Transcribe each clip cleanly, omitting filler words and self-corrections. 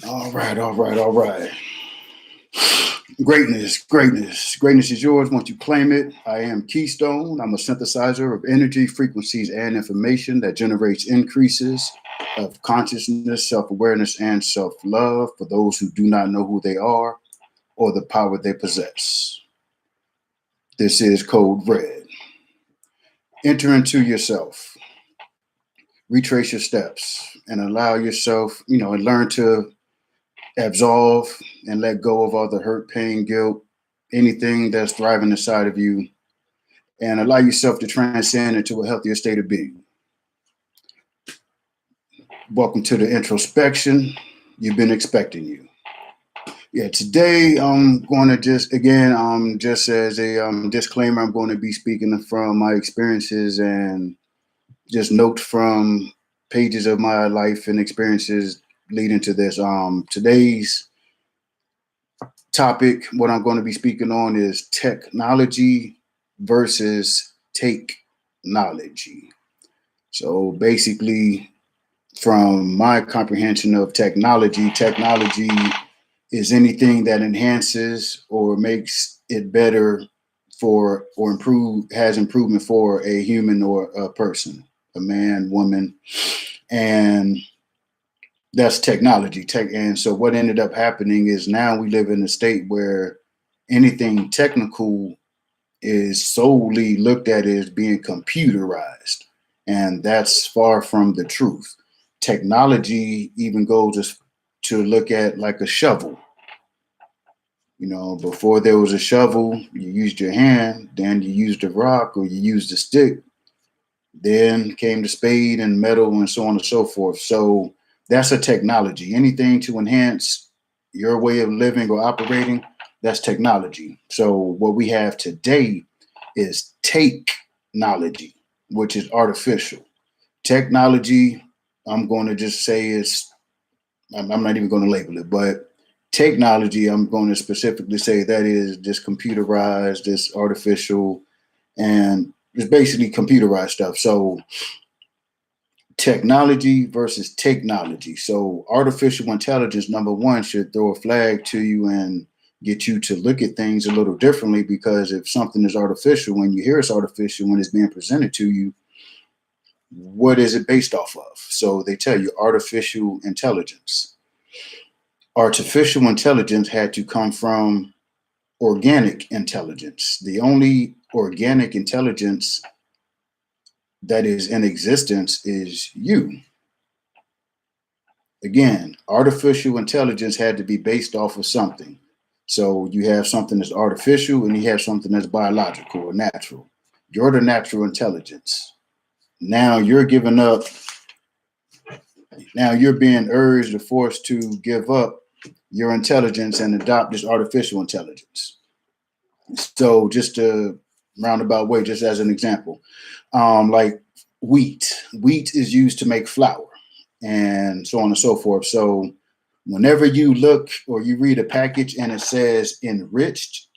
All right, all right, all right. Greatness, greatness, greatness is yours once you claim it. I am Keystone. I'm a synthesizer of energy, frequencies, and information that generates increases of consciousness, self-awareness, and self-love for those who do not know who they are or the power they possess. This is Code Red. Enter into yourself. Retrace your steps and allow yourself, and learn to absolve and let go of all the hurt, pain, guilt, anything that's thriving inside of you, and allow yourself to transcend into a healthier state of being. Welcome to the introspection. You've been expecting you. Yeah, today I'm going to just as a disclaimer, I'm going to be speaking from my experiences and just notes from pages of my life and experiences leading to this. Today's topic, what I'm going to be speaking on is technology versus take-knowledgy. So basically, from my comprehension of technology is anything that enhances or makes it better for or has improvement for a human or a person, a man, woman, and that's technology. And so what ended up happening is now we live in a state where anything technical is solely looked at as being computerized, and that's far from the truth. Technology even goes to look at like a shovel. Before there was a shovel, you used your hand, then you used a rock or you used a stick. Then came the spade and metal and so on and so forth. So that's a technology. Anything to enhance your way of living or operating, that's technology. So what we have today is take-knowledgy, which is artificial. Technology, I'm going to just say I'm not even going to label it, but technology, I'm going to specifically say that is this computerized, this artificial, and it's basically computerized stuff. So technology versus technology. So artificial intelligence, number one, should throw a flag to you and get you to look at things a little differently, because if something is artificial, when you hear it's artificial, when it's being presented to you, what is it based off of? So they tell you artificial intelligence. Artificial intelligence had to come from organic intelligence. The only organic intelligence that is in existence is you. Again, artificial intelligence had to be based off of something. So you have something that's artificial and you have something that's biological or natural. You're the natural intelligence. Now you're giving up. Now you're being urged or forced to give up your intelligence and adopt this artificial intelligence. So just a roundabout way, just as an example, like wheat is used to make flour and so on and so forth. So whenever you look or you read a package and it says enriched,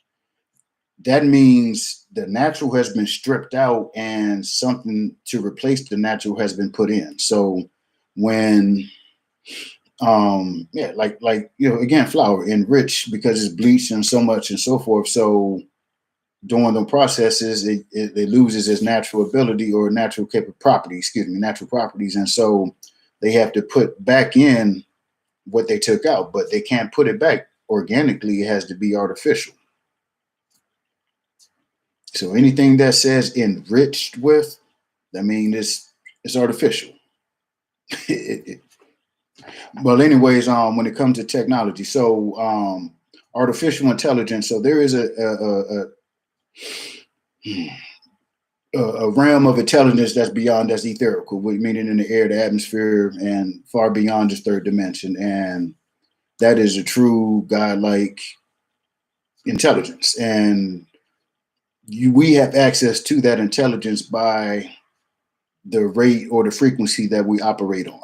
that means the natural has been stripped out and something to replace the natural has been put in. So when again, flour enriched because it's bleached and so much and so forth. So during the processes, it loses its natural ability or natural properties. And so they have to put back in what they took out, but they can't put it back organically. It has to be artificial. So anything that says enriched with, I mean, it's artificial. Well, anyways, when it comes to technology, so artificial intelligence. So there is a realm of intelligence that's beyond, that's etherical, meaning in the air, the atmosphere, and far beyond this third dimension. And that is a true godlike intelligence. And we have access to that intelligence by the rate or the frequency that we operate on.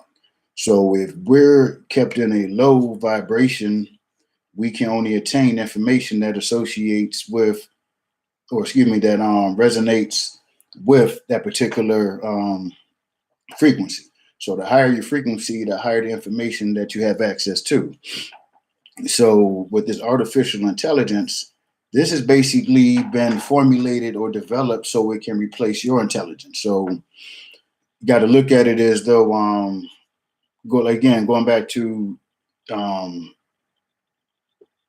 So if we're kept in a low vibration, we can only attain information that associates with, or excuse me, that resonates with that particular frequency. So the higher your frequency, the higher the information that you have access to. So with this artificial intelligence, this has basically been formulated or developed so it can replace your intelligence. So you got to look at it as though, going back to um,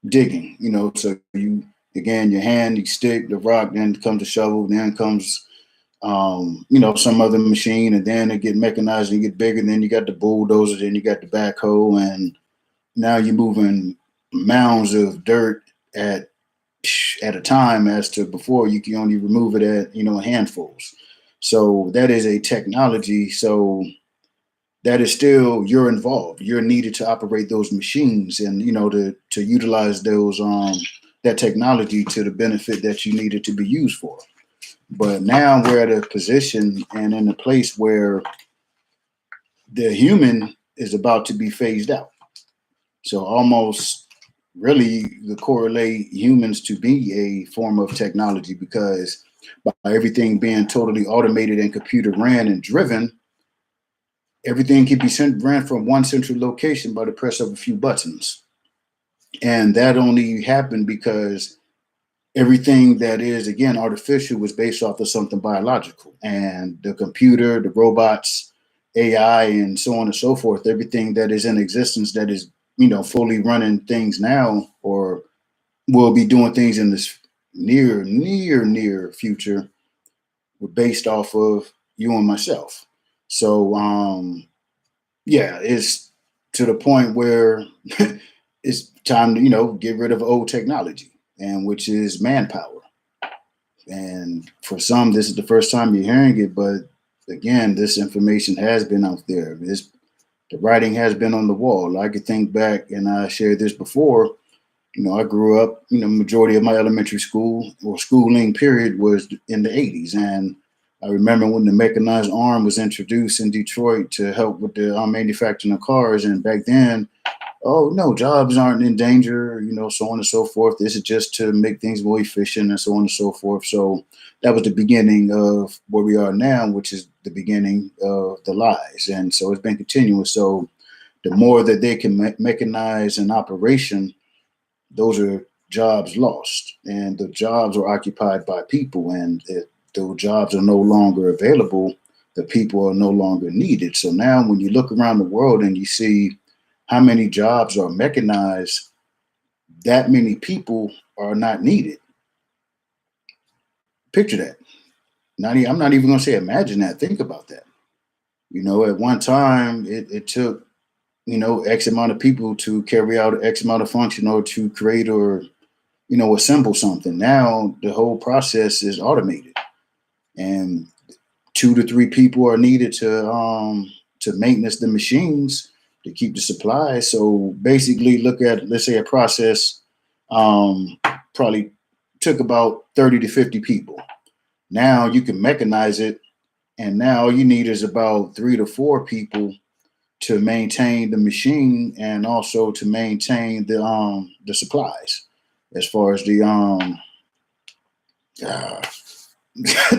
digging, so you, again, your hand, you stick, the rock, then comes the shovel, then comes, some other machine, and then it get mechanized and get bigger. And then you got the bulldozer, then you got the backhoe, and now you're moving mounds of dirt at a time, as to before you can only remove it at, handfuls. So that is a technology. So that is still, you're involved. You're needed to operate those machines, and to utilize those that technology to the benefit that you need it to be used for. But now we're at a position and in a place where the human is about to be phased out. So almost really the correlate humans to be a form of technology, because by everything being totally automated and computer ran and driven, everything can be ran from one central location by the press of a few buttons. And that only happened because everything that is, again, artificial was based off of something biological. And the computer, the robots, AI, and so on and so forth, everything that is in existence that is, fully running things now, or will be doing things in this near future, were based off of you and myself. So, yeah, it's to the point where it's time to, get rid of old technology, and which is manpower. And for some, this is the first time you're hearing it, but again, this information has been out there. The writing has been on the wall. I could think back, and I shared this before. I grew up, majority of my elementary school or schooling period was in the 80s. And I remember when the mechanized arm was introduced in Detroit to help with the manufacturing of cars. And back then, oh, no, jobs aren't in danger, so on and so forth. This is just to make things more efficient and so on and so forth. So that was the beginning of where we are now, which is the beginning of the lies. And so it's been continuous. So the more that they can mechanize an operation, those are jobs lost. And the jobs are occupied by people. And if those jobs are no longer available, the people are no longer needed. So now when you look around the world and you see how many jobs are mechanized, that many people are not needed. Picture that. I'm not even going to say imagine that. Think about that. At one time, it took, X amount of people to carry out X amount of function or to create or, assemble something. Now, the whole process is automated, and 2 to 3 people are needed to maintenance the machines, to keep the supply. So basically, look at, let's say, a process probably took about 30 to 50 people. Now you can mechanize it, and now all you need is about 3 to 4 people to maintain the machine and also to maintain the supplies, as far as the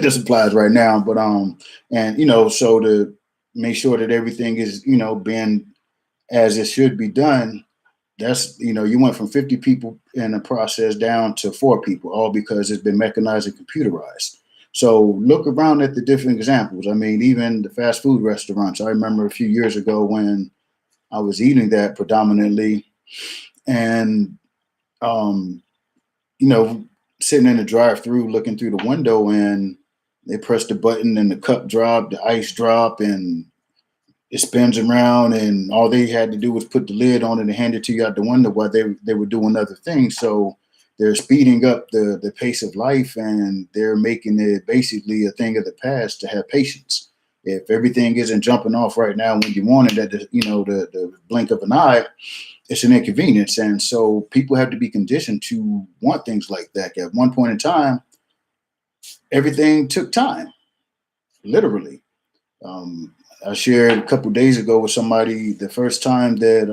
supplies right now. But and so to make sure that everything is being as it should be done, that's you went from 50 people in the process down to 4 people, all because it's been mechanized and computerized. So look around at the different examples. I mean, even the fast food restaurants. I remember a few years ago when I was eating that predominantly, and sitting in the drive-through looking through the window, and they press the button and the cup drop, the ice drop, and it spins around, and all they had to do was put the lid on it and hand it to you out the window while they were doing other things. So they're speeding up the pace of life, and they're making it basically a thing of the past to have patience. If everything isn't jumping off right now when you want it at the blink of an eye, it's an inconvenience. And so people have to be conditioned to want things like that. At one point in time, everything took time, literally. I shared a couple days ago with somebody the first time that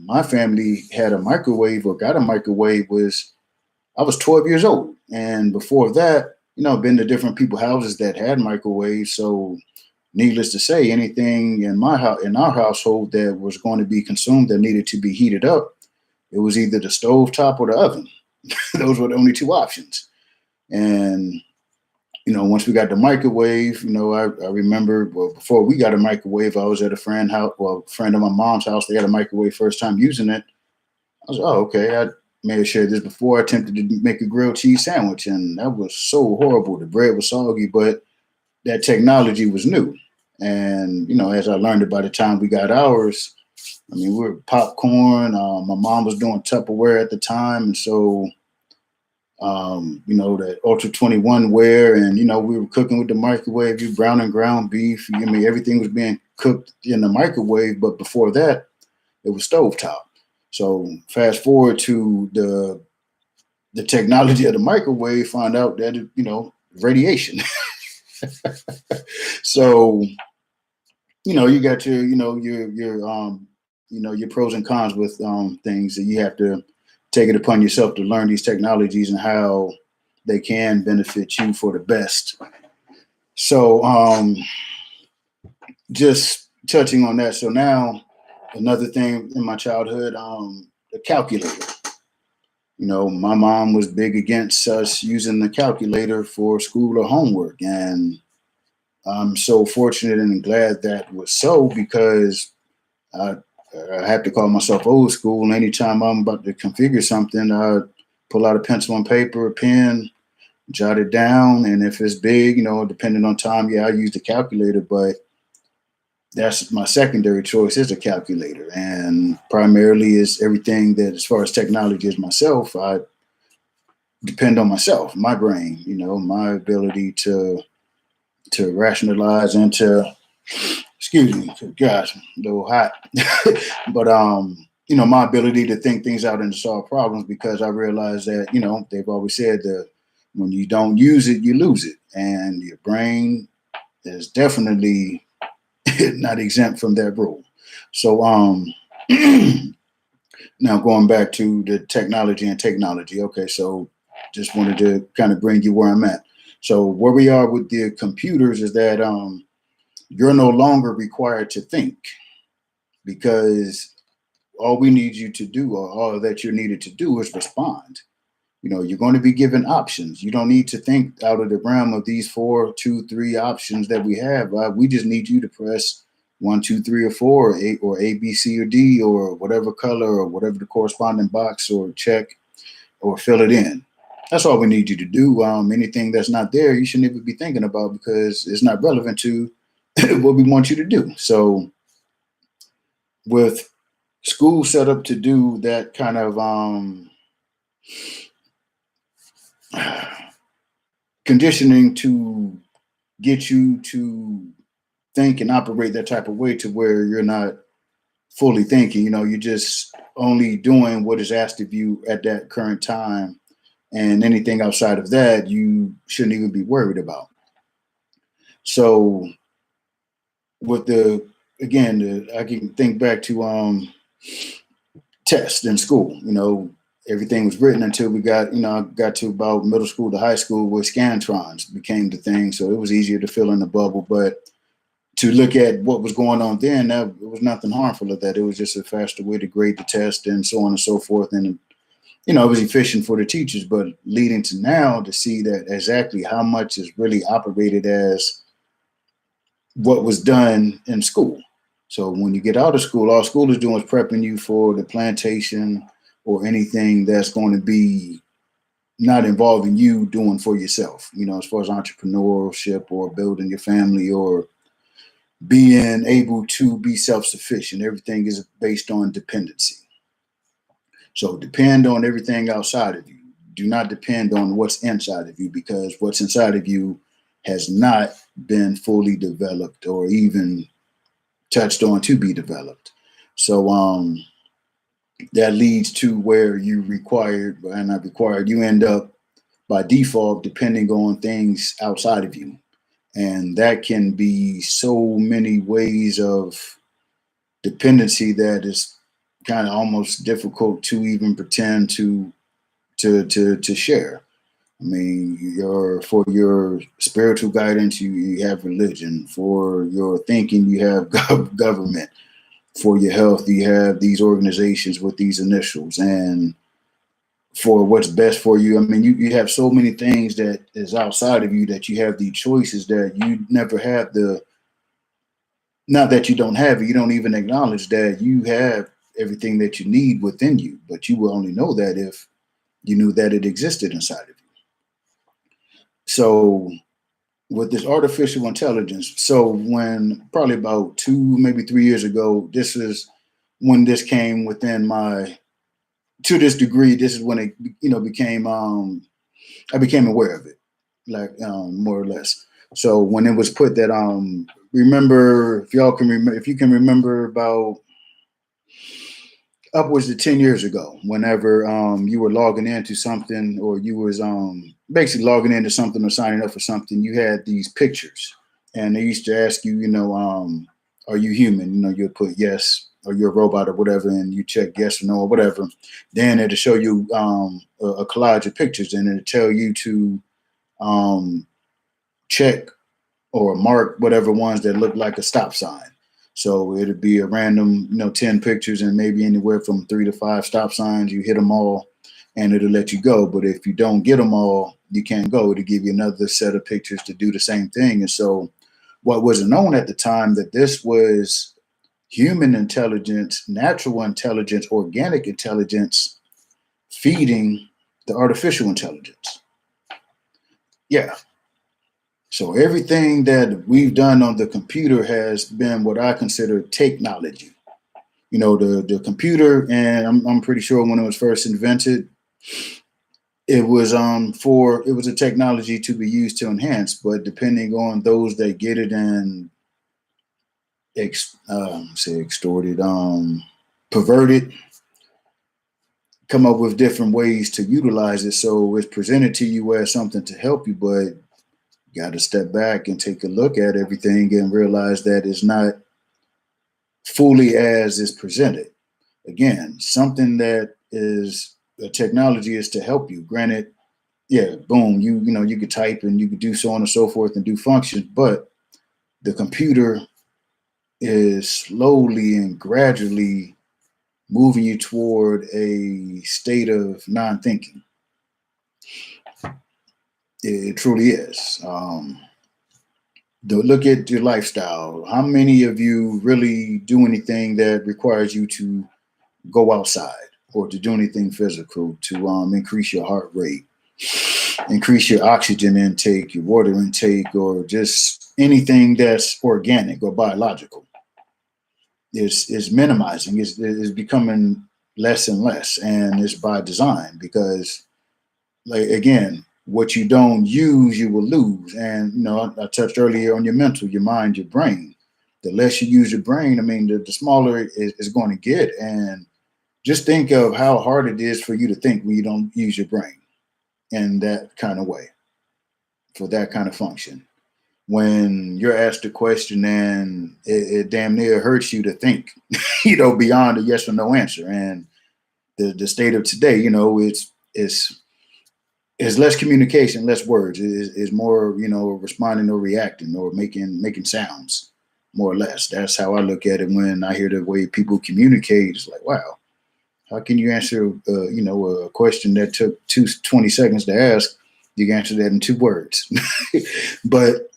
my family had a microwave or got a microwave was I was 12 years old. And before that, I've been to different people's houses that had microwaves. So needless to say, anything in our household that was going to be consumed that needed to be heated up, it was either the stove top or the oven. Those were the only two options. And once we got the microwave, I remember, well, before we got a microwave, I was at a friend of my mom's house. They had a microwave first time using it. I was, oh, okay. I may have shared this before. I attempted to make a grilled cheese sandwich, and that was so horrible. The bread was soggy, but that technology was new. And, as I learned it by the time we got ours, we were popcorn. My mom was doing Tupperware at the time. And so, that Ultra 21 ware, and, we were cooking with the microwave, you brown and ground beef. Everything was being cooked in the microwave. But before that, it was stovetop. So fast forward to the technology of the microwave, find out that, radiation. So, you got your pros and cons with things that you have to take it upon yourself to learn these technologies and how they can benefit you for the best. So just touching on that. So now another thing in my childhood, the calculator. My mom was big against us using the calculator for school or homework. And I'm so fortunate and glad that was so, because I have to call myself old school. And anytime I'm about to configure something, I pull out a pencil and paper, a pen, jot it down. And if it's big, depending on time, I use the calculator. But that's my secondary choice is a calculator. And primarily is everything that, as far as technology is myself, I depend on myself, my brain, my ability to rationalize and to, excuse me, gosh, a little hot, but my ability to think things out and to solve problems, because I realize that, they've always said that when you don't use it, you lose it. And your brain is definitely not exempt from that rule. So now going back to the technology and technology. Okay, so just wanted to kind of bring you where I'm at. So where we are with the computers is that you're no longer required to think, because all we need you to do, or all that you're needed to do, is respond. You're going to be given options. You don't need to think out of the realm of these 4, 2, 3 options that we have. We just need you to press 1, 2, 3, or 4, or A, B, C, or D, or whatever color, or whatever the corresponding box, or check, or fill it in. That's all we need you to do. Anything that's not there, you shouldn't even be thinking about, because it's not relevant to what we want you to do. So with school set up to do that kind of conditioning to get you to think and operate that type of way, to where you're not fully thinking, you're just only doing what is asked of you at that current time. And anything outside of that, you shouldn't even be worried about. So with I can think back to tests in school. Everything was written until we got to about middle school to high school, where Scantrons became the thing. So it was easier to fill in the bubble. But to look at what was going on then, it was nothing harmful of that. It was just a faster way to grade the test and so on and so forth. And it was efficient for the teachers, but leading to now to see that exactly how much is really operated as what was done in school. So when you get out of school, all school is doing is prepping you for the plantation or anything that's going to be not involving you doing for yourself, as far as entrepreneurship or building your family or being able to be self-sufficient. Everything is based on dependency. So depend on everything outside of you. do not depend on what's inside of you, because what's inside of you has not been fully developed or even touched on to be developed. So that leads to where you required, and not required, you end up by default depending on things outside of you. And that can be so many ways of dependency that is kind of almost difficult to even pretend to share. I mean, for your spiritual guidance, you have religion. For your thinking, you have government. For your health, you have these organizations with these initials. And for what's best for you, I mean, you have so many things that is outside of you that you have the choices that you never have the, not that you don't have it, you don't even acknowledge that you have everything that you need within you, but you will only know that if you knew that it existed inside of you. So with this artificial intelligence, so when probably about 2, maybe 3 years ago, this is when this came within my, to this degree, this is when it, became, I became aware of it, like more or less. So when it was put that, remember, if y'all can remember, if you can remember about upwards to 10 years ago, whenever you were logging into something, or you was basically logging into something or signing up for something, you had these pictures, and they used to ask you, are you human? You'll put yes, or you're a robot or whatever, and you check yes or no or whatever. Then it'll show you a collage of pictures, and it'll tell you to check or mark whatever ones that look like a stop sign. So it'd be a random, 10 pictures and maybe anywhere from 3 to 5 stop signs. You hit them all and it'll let you go. But if you don't get them all, you can't go. It'll give you another set of pictures to do the same thing. And so what wasn't known at the time, that this was human intelligence, natural intelligence, organic intelligence feeding the artificial intelligence. Yeah. So everything that we've done on the computer has been what I consider Takeknowledgy. The computer, and I'm pretty sure when it was first invented, it was it was a technology to be used to enhance, but depending on those that get it and extorted, perverted, come up with different ways to utilize it. So it's presented to you as something to help you, but you got to step back and take a look at everything and realize that it's not fully as is presented. Again, something that is a technology is to help you. Granted, yeah, boom, you could type and you could do so on and so forth and do functions, but the computer is slowly and gradually moving you toward a state of non-thinking. It truly is. Look at your lifestyle. How many of you really do anything that requires you to go outside or to do anything physical to increase your heart rate, increase your oxygen intake, your water intake, or just anything that's organic or biological? Is minimizing, is becoming less and less, and it's by design, because, like, again, what you don't use, you will lose. And I touched earlier on your mental, your mind, your brain. The less you use your brain, I mean, the smaller it's going to get. And just think of how hard it is for you to think when you don't use your brain in that kind of way, for that kind of function. When you're asked a question and it damn near hurts you to think, beyond a yes or no answer. And the state of today, it's less communication, less words. Is more, responding or reacting or making sounds, more or less. That's how I look at it when I hear the way people communicate. It's like, wow, how can you answer, a question that took 20 seconds to ask? You can answer that in 2 words. But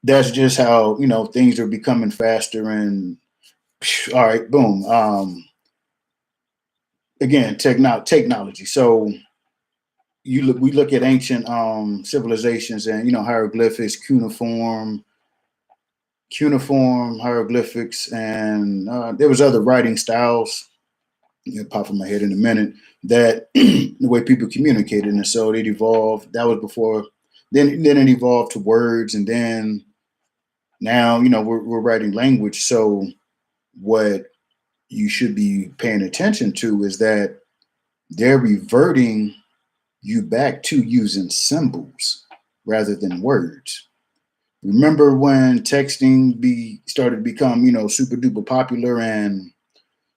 that's just how, things are becoming faster. And all right, boom. Again, technology. So we look at ancient civilizations and, hieroglyphics, cuneiform hieroglyphics, and there was other writing styles pop in my head in a minute, that the way people communicated. And so it evolved. That was before, then it evolved to words. And then now, we're writing language. So what you should be paying attention to is that they're reverting you back to using symbols rather than words. Remember when texting started to become, super duper popular, and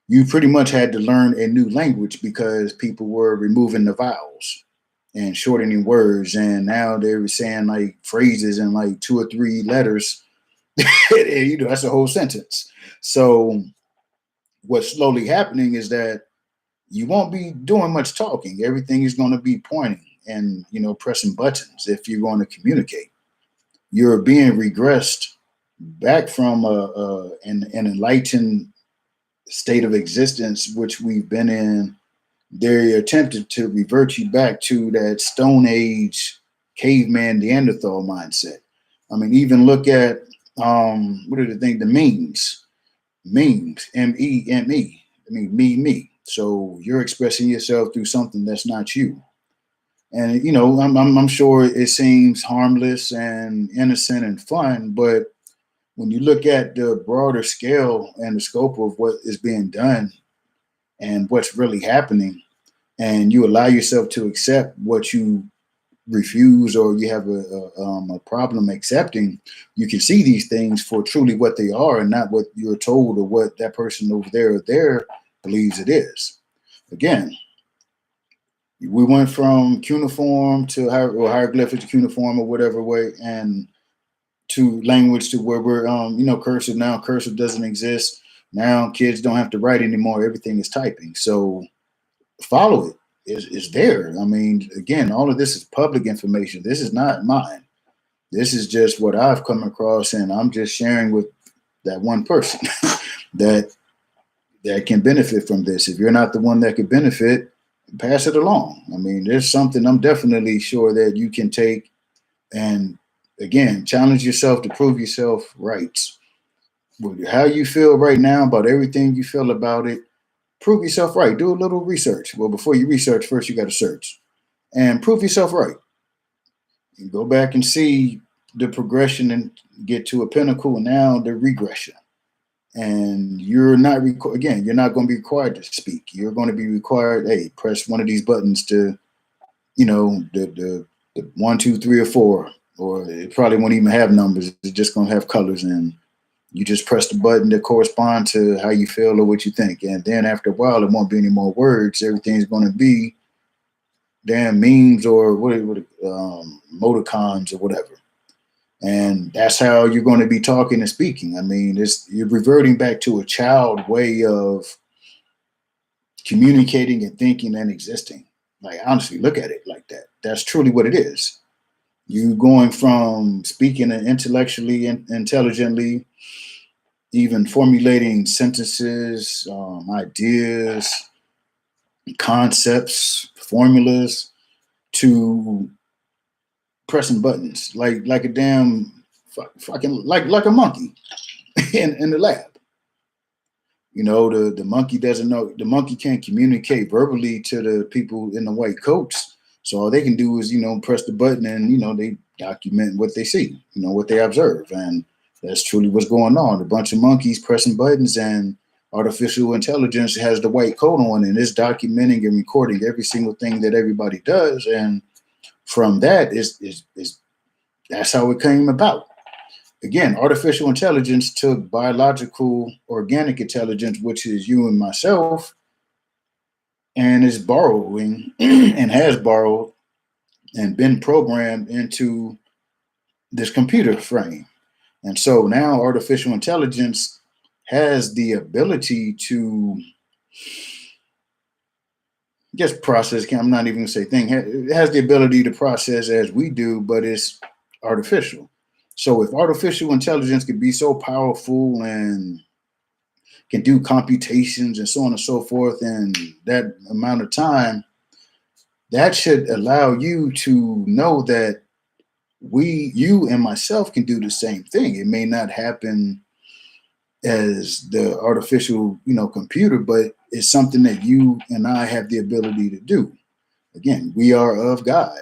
you pretty much had to learn a new language because people were removing the vowels and shortening words, and now they were saying like phrases in like 2 or 3 letters. That's a whole sentence. So what's slowly happening is that you won't be doing much talking. Everything is going to be pointing and pressing buttons if you're going to communicate. You're being regressed back from an enlightened state of existence, which we've been in. They attempted to revert you back to that Stone Age caveman Neanderthal mindset. I mean, even look at what are the things? The memes, MEME. I mean, me. So you're expressing yourself through something that's not you. And I'm sure it seems harmless and innocent and fun, but when you look at the broader scale and the scope of what is being done and what's really happening, and you allow yourself to accept what you refuse or you have a problem accepting, you can see these things for truly what they are and not what you're told or what that person over there believes it is. Again, we went from cuneiform to hieroglyphic to cuneiform or whatever way, and to language to where we're cursive now. Cursive doesn't exist now. Kids don't have to write anymore. Everything is typing. So follow it. It's there. I mean, again, all of this is public information. This is not mine. This is just what I've come across, and I'm just sharing with that one person that can benefit from this. If you're not the one that could benefit, pass it along. I mean, there's something I'm definitely sure that you can take and, again, challenge yourself to prove yourself right. How you feel right now about everything you feel about it, prove yourself right. Do a little research. Well, before you research, first you got to search and prove yourself right. You go back and see the progression and get to a pinnacle, and now the regression. And you're not you're not going to be required to speak. You're going to be required, hey, press one of these buttons to, the 1, 2, 3, or 4, or it probably won't even have numbers. It's just going to have colors, and you just press the button that correspond to how you feel or what you think. And then after a while, it won't be any more words. Everything's going to be damn memes or emoticons or whatever. And that's how you're going to be talking and speaking. I mean, you're reverting back to a child way of communicating and thinking and existing. Like, honestly, look at it like that. That's truly what it is. You going from speaking intellectually and intelligently, even formulating sentences, ideas, concepts, formulas, to pressing buttons like a damn fucking like a monkey in the lab. The monkey doesn't know. The monkey can't communicate verbally to the people in the white coats. So all they can do is press the button, and they document what they see, what they observe, and that's truly what's going on. A bunch of monkeys pressing buttons, and artificial intelligence has the white coat on, and it's documenting and recording every single thing that everybody does. And from that is that's how it came about. Again, artificial intelligence took biological organic intelligence, which is you and myself, and is borrowing and has borrowed and been programmed into this computer frame. And so now artificial intelligence has the ability to just process. I'm not even going to say thing. It has the ability to process as we do, but it's artificial. So if artificial intelligence can be so powerful and can do computations and so on and so forth in that amount of time, that should allow you to know that you and myself can do the same thing. It may not happen as the artificial, computer, but is something that you and I have the ability to do. Again, we are of God.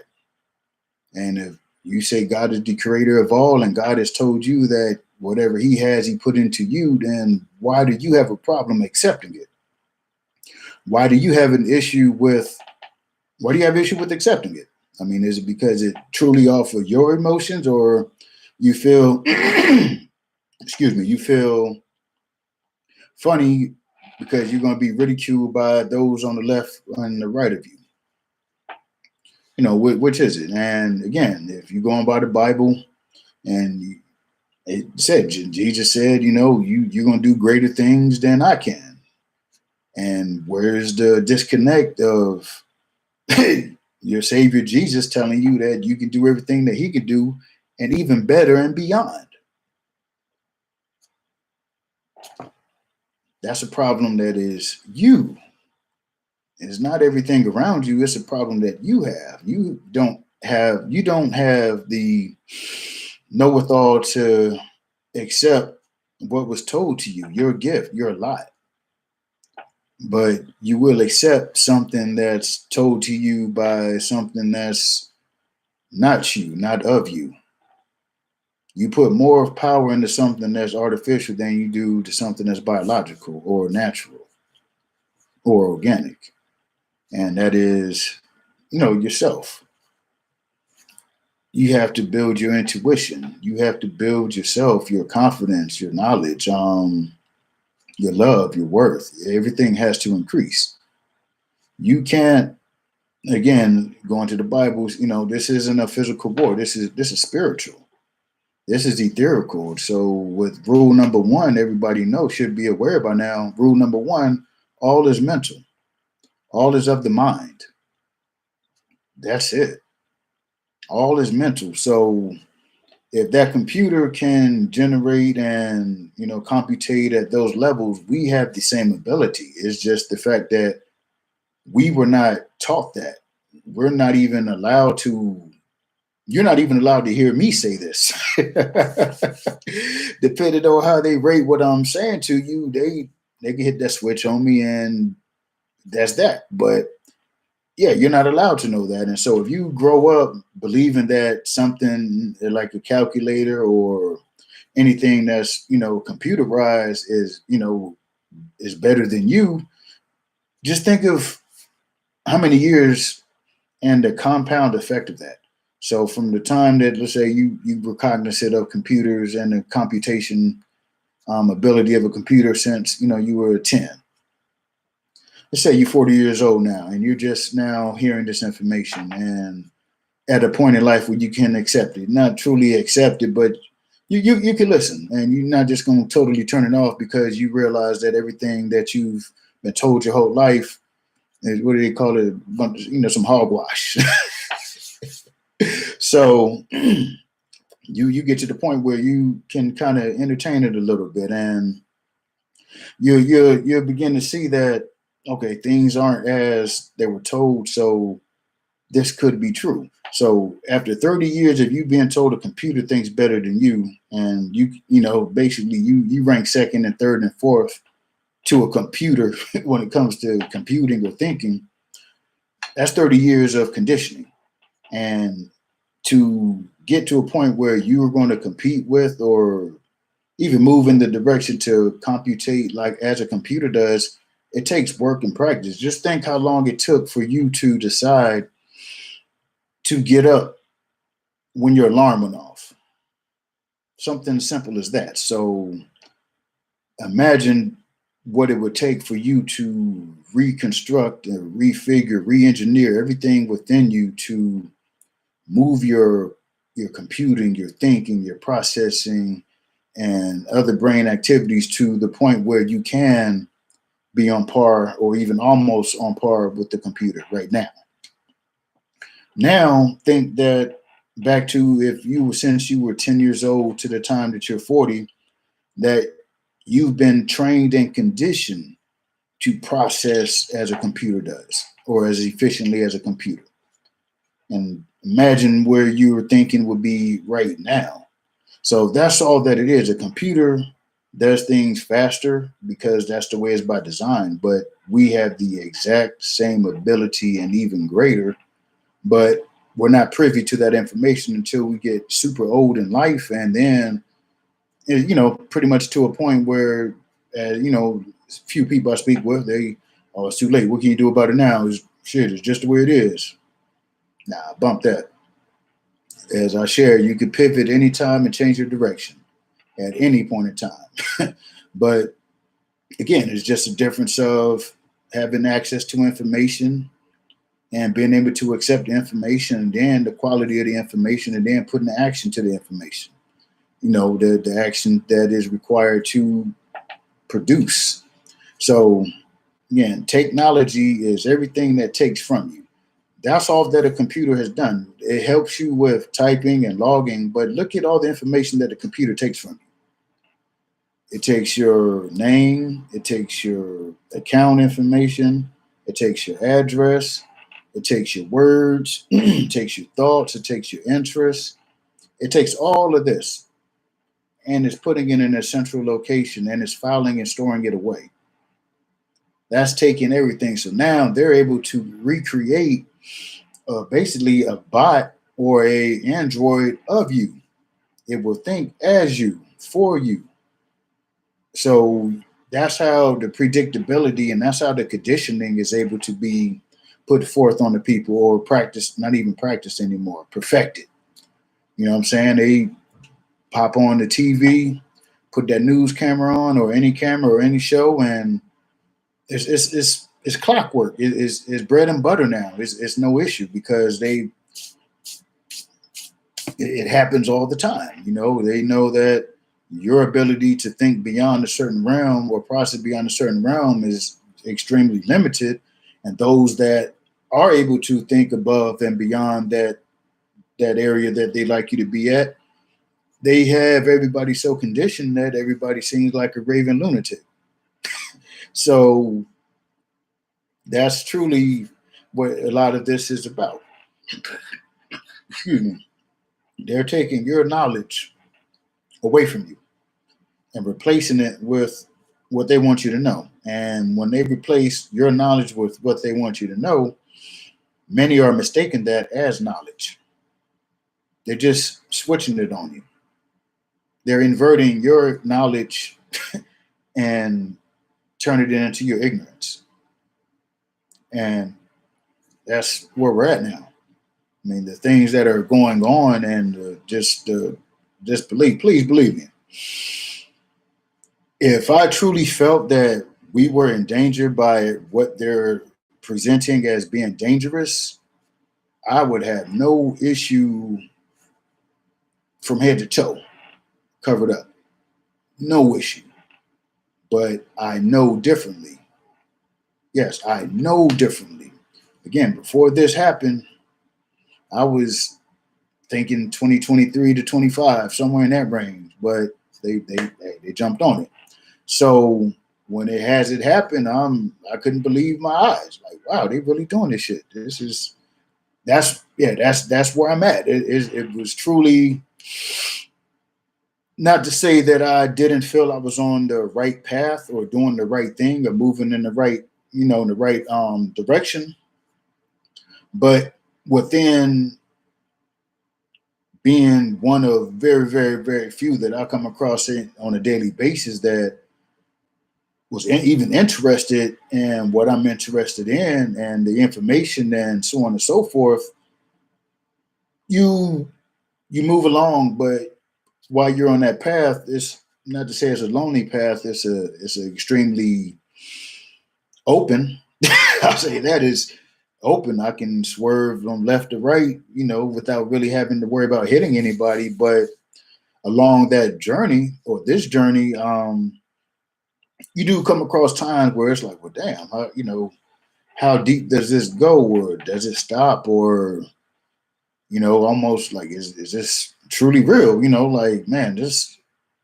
And if you say God is the creator of all and God has told you that whatever he has, he put into you, then why do you have a problem accepting it? Why do you have an issue with, why do you have issue with accepting it? I mean, is it because it truly off of your emotions, or you feel, excuse me, you feel funny because you're going to be ridiculed by those on the left and the right of you? You know, which is it? And again, if you're going by the Bible, and it said, Jesus said, you know, you're going to do greater things than I can. And where's the disconnect of your Savior Jesus telling you that you can do everything that he could do and even better and beyond? That's a problem that is you. It's not everything around you. It's a problem that you have. You don't have the know-withal to accept what was told to you, your gift, your lot. But you will accept something that's told to you by something that's not you, not of you. You put more power into something that's artificial than you do to something that's biological or natural or organic. And that is, you know, yourself. You have to build your intuition. You have to build yourself, your confidence, your knowledge, your love, your worth. Everything has to increase. You can't, again, going to the Bible, you know, this isn't a physical war. This is spiritual. This is etherical. So with rule number one, everybody knows, should be aware by now. Rule number one, all is mental. All is of the mind. That's it. All is mental. So if that computer can generate and, you know, computate at those levels, we have the same ability. It's just the fact that we were not taught that. We're not even allowed to, you're not even allowed to hear me say this. Depending on how they rate what I'm saying to you, they can hit that switch on me and that's that. But yeah, you're not allowed to know that. And so if you grow up believing that something like a calculator or anything that's, you know, computerized is, you know, is better than you, just think of how many years and the compound effect of that. So from the time that, let's say, you were cognizant of computers and the computation ability of a computer since, you know, you were 10. Let's say you're 40 years old now and you're just now hearing this information and at a point in life where you can accept it, not truly accept it, but you can listen and you're not just going to totally turn it off because you realize that everything that you've been told your whole life is, what do they call it? You know, some hogwash. So you get to the point where you can kind of entertain it a little bit and you begin to see that, okay, things aren't as they were told, so this could be true. So after 30 years of you being told a computer thinks better than you, and you know, basically you rank second and third and fourth to a computer when it comes to computing or thinking, that's 30 years of conditioning. And to get to a point where you are going to compete with or even move in the direction to computate like as a computer does, it takes work and practice. Just think how long it took for you to decide to get up when your alarm went off. Something simple as that. So imagine what it would take for you to reconstruct and refigure, re-engineer everything within you to move your computing, your thinking, your processing, and other brain activities to the point where you can be on par or even almost on par with the computer right now. Now think that back to if you, since you were 10 years old to the time that you're 40, that you've been trained and conditioned to process as a computer does or as efficiently as a computer. And imagine where your thinking would be right now. So that's all that it is. A computer does things faster because that's the way it's by design. But we have the exact same ability and even greater, but we're not privy to that information until we get super old in life. And then, pretty much to a point where, few people I speak with, oh, it's too late. What can you do about it now? It's just the way it is. Nah, bump that. As I shared, you could pivot anytime and change your direction at any point in time. But again, it's just a difference of having access to information and being able to accept the information, and then the quality of the information, and then putting the action to the information. The action that is required to produce. So again, technology is everything that takes from you. That's all that a computer has done. It helps you with typing and logging, but look at all the information that the computer takes from you. It takes your name, it takes your account information, it takes your address, it takes your words, it takes your thoughts, it takes your interests. It takes all of this and it's putting it in a central location and it's filing and storing it away. That's taking everything. So now they're able to recreate basically a bot or a android of you. It will think as you, for you. So that's how the predictability and that's how the conditioning is able to be put forth on the people, or practice, not even practice anymore, perfected. You know what I'm saying? They pop on the TV, put that news camera on, or any camera or any show, and it's clockwork. It's bread and butter now. It's no issue because it happens all the time. They know that your ability to think beyond a certain realm or process beyond a certain realm is extremely limited, and those that are able to think above and beyond that area that they like you to be at, they have everybody so conditioned that everybody seems like a raving lunatic. So that's truly what a lot of this is about. Excuse me. They're taking your knowledge away from you and replacing it with what they want you to know. And when they replace your knowledge with what they want you to know, many are mistaken that as knowledge. They're just switching it on you. They're inverting your knowledge and turning it into your ignorance. And that's where we're at now. I mean, the things that are going on and just disbelief, please believe me. If I truly felt that we were in danger by what they're presenting as being dangerous, I would have no issue from head to toe covered up. No issue. But I know differently. Yes, I know differently. Again, before this happened, I was thinking 2023 to 25, somewhere in that range, but they jumped on it. So when it has it happen, I couldn't believe my eyes. Like, wow, they really doing this shit. That's where I'm at. It was truly, not to say that I didn't feel I was on the right path or doing the right thing or moving in the right, direction, but within being one of very, very, very few that I come across on a daily basis that was even interested in what I'm interested in and the information and so on and so forth, you move along, but while you're on that path, it's not to say it's a lonely path, it's an extremely open. I'll say that is open. I can swerve from left to right, without really having to worry about hitting anybody. But along that journey or this journey, you do come across times where it's like, well, damn, how deep does this go, or does it stop, or almost like, is this truly real? Like, man, just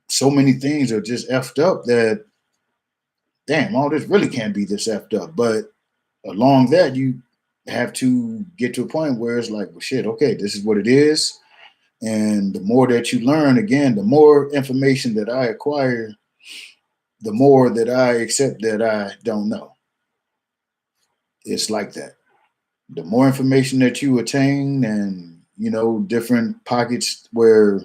so many things are just effed up that, damn, all this really can't be this effed up. But along that, you have to get to a point where it's like, well, shit, okay, this is what it is. And the more that you learn, again, the more information that I acquire, the more that I accept that I don't know. It's like that. The more information that you attain, and different pockets where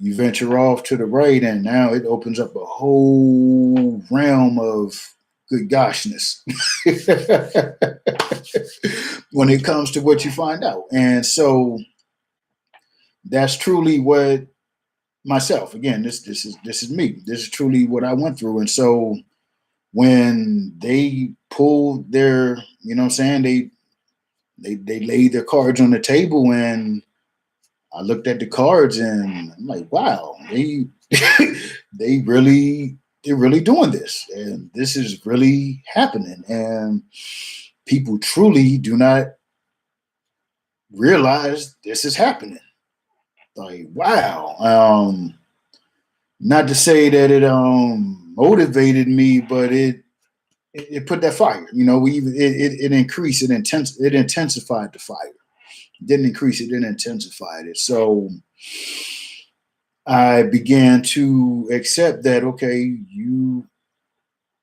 you venture off to the right, and now it opens up a whole realm of good goshness when it comes to what you find out. And so that's truly what myself, again, this is me. This is truly what I went through. And so when they pulled their, what I'm saying, they laid their cards on the table, and I looked at the cards and I'm like, wow, they're really doing this, and this is really happening, and people truly do not realize this is happening. Like, wow. Not to say that it motivated me, but it put that fire. It increased, it intensified the fire. It didn't increase it, intensified it. So I began to accept that, okay, you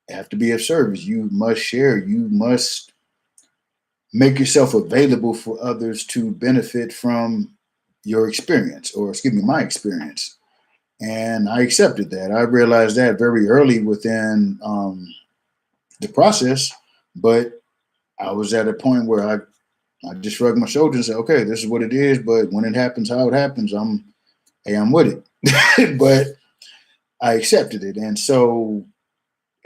have to be of service. You must share. You must make yourself available for others to benefit from your experience, or excuse me, my experience. And I accepted that. I realized that very early within the process, but I was at a point where I just shrugged my shoulders and said, okay, this is what it is. But when it happens, how it happens, I'm with it. But I accepted it. And so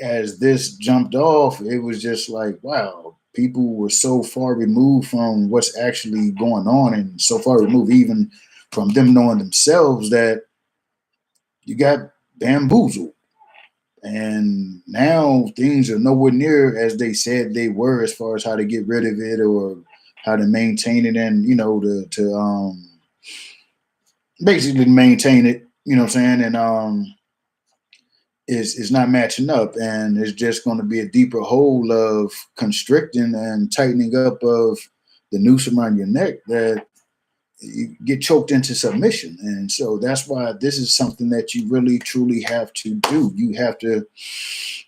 as this jumped off, it was just like, wow, people were so far removed from what's actually going on, and so far removed even from them knowing themselves, that you got bamboozled. And now things are nowhere near as they said they were, as far as how to get rid of it or how to maintain it, and to basically maintain it, what I'm saying, and is not matching up, and it's just going to be a deeper hole of constricting and tightening up of the noose around your neck, that you get choked into submission. And so that's why this is something that you really truly have to do. You have to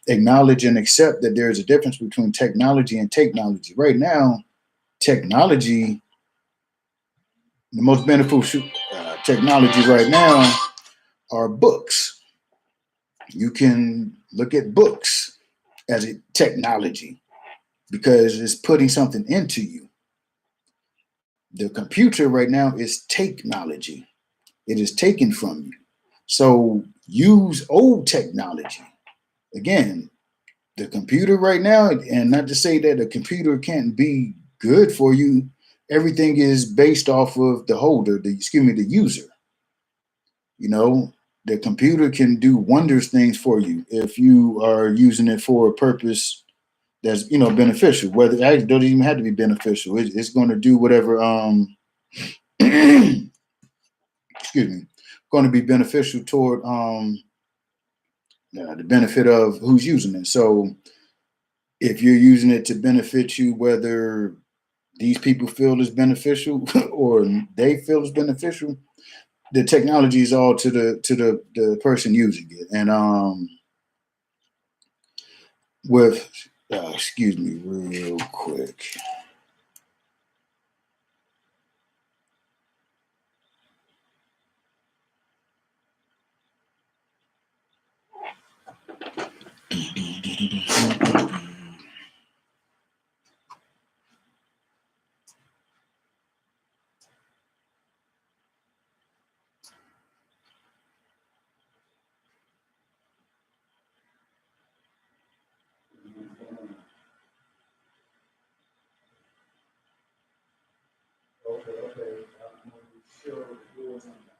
acknowledge and accept that there's a difference between technology and technology. Right now, technology, the most beneficial technology right now are books. You can look at books as a technology because it's putting something into you. The computer right now is technology. It is taken from you. So use old technology. Again, the computer right now, and not to say that a computer can't be good for you, everything is based off of the holder, the user. The computer can do wondrous things for you if you are using it for a purpose that's beneficial. Whether it actually doesn't even have to be beneficial, it's going to do whatever excuse me, going to be beneficial toward the benefit of who's using it. So if you're using it to benefit you, whether these people feel is beneficial or they feel is beneficial, the technology is all to the person using it. And with excuse me real quick. Okay. I'm going to be sure the doors on that.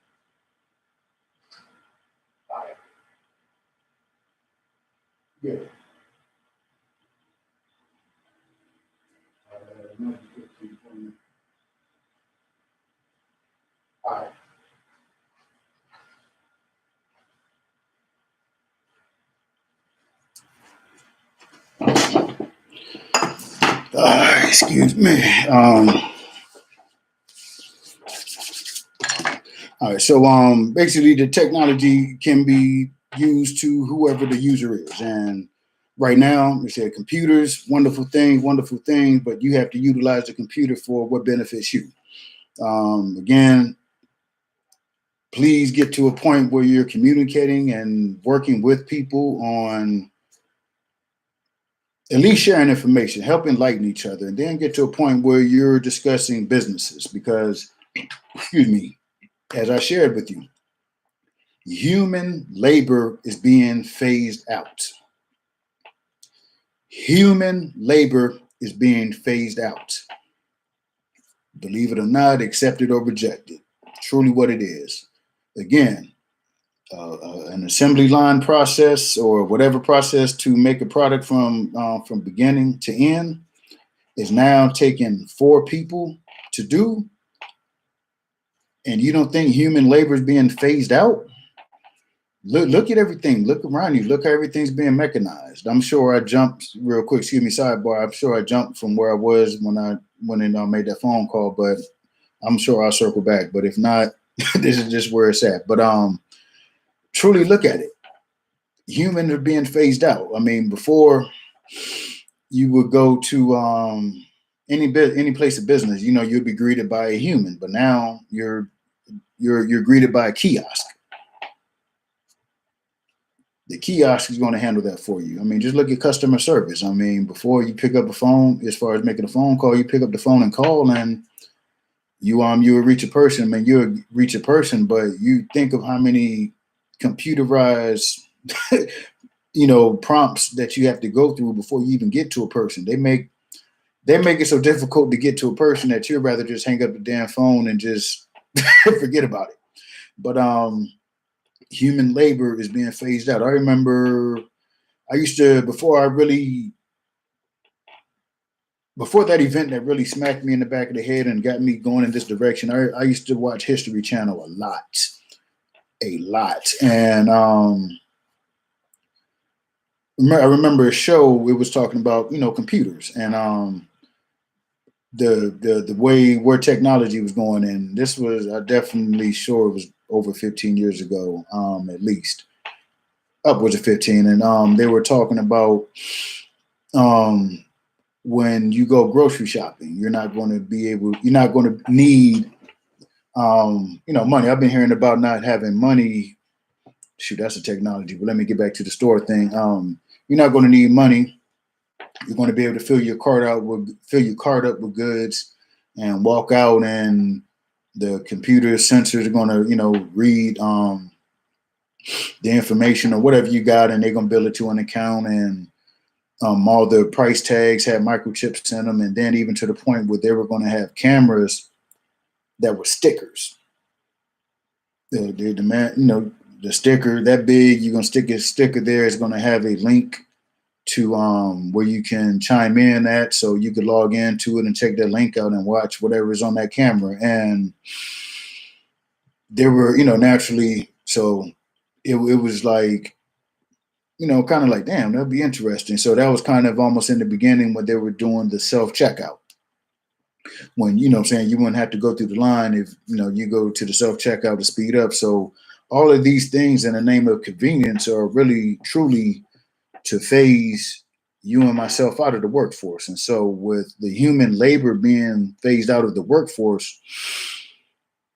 All right. Yeah. All right. Excuse me. All right. So basically, the technology can be used to whoever the user is. And right now, we say computers, wonderful thing, but you have to utilize the computer for what benefits you. Again, please get to a point where you're communicating and working with people on at least sharing information, help enlighten each other, and then get to a point where you're discussing businesses because, excuse me, as I shared with you, human labor is being phased out. Human labor is being phased out. Believe it or not, accept it or reject it. Truly what it is. Again, an assembly line process or whatever process to make a product from beginning to end is now taking 4 people to do, and you don't think human labor is being phased out? Look at everything. Look around you. Look how everything's being mechanized. I'm sure I jumped real quick. Excuse me, sidebar. I'm sure I jumped from where I was when I made that phone call, but I'm sure I'll circle back. But if not, this is just where it's at. But truly look at it. Humans are being phased out. I mean, before you would go to any place of business, you know, you'd be greeted by a human, but now you're greeted by a kiosk. The kiosk is going to handle that for you. I mean, just look at customer service. I mean, before you pick up a phone, as far as making a phone call, you pick up the phone and call, and you would reach a person. I mean, you'll reach a person, but you think of how many computerized prompts that you have to go through before you even get to a person. They make it so difficult to get to a person that you'd rather just hang up the damn phone and just forget about it. But human labor is being phased out. I remember I used to, before that event that really smacked me in the back of the head and got me going in this direction, I used to watch History Channel a lot. And I remember a show, it was talking about, computers and the way where technology was going. And this was, I definitely sure it was over 15 years ago, at least upwards of 15. And they were talking about when you go grocery shopping, you're not going to need money. I've been hearing about not having money. Shoot, that's a technology, but let me get back to the store thing. You're not going to need money. You're going to be able to fill your cart up with goods and walk out, and the computer sensors are going to, read the information or whatever you got, and they're going to bill it to an account, and all the price tags had microchips in them, and then even to the point where they were going to have cameras that were stickers. The sticker that big, you're going to stick a sticker there. It's going to have a link to where you can chime in at, so you could log into it and check that link out and watch whatever is on that camera. And there were, naturally, so it was like, kind of like, damn, that'd be interesting. So that was kind of almost in the beginning when they were doing the self-checkout. When, you wouldn't have to go through the line if, you go to the self-checkout to speed up. So all of these things in the name of convenience are really, truly to phase you and myself out of the workforce. And so with the human labor being phased out of the workforce,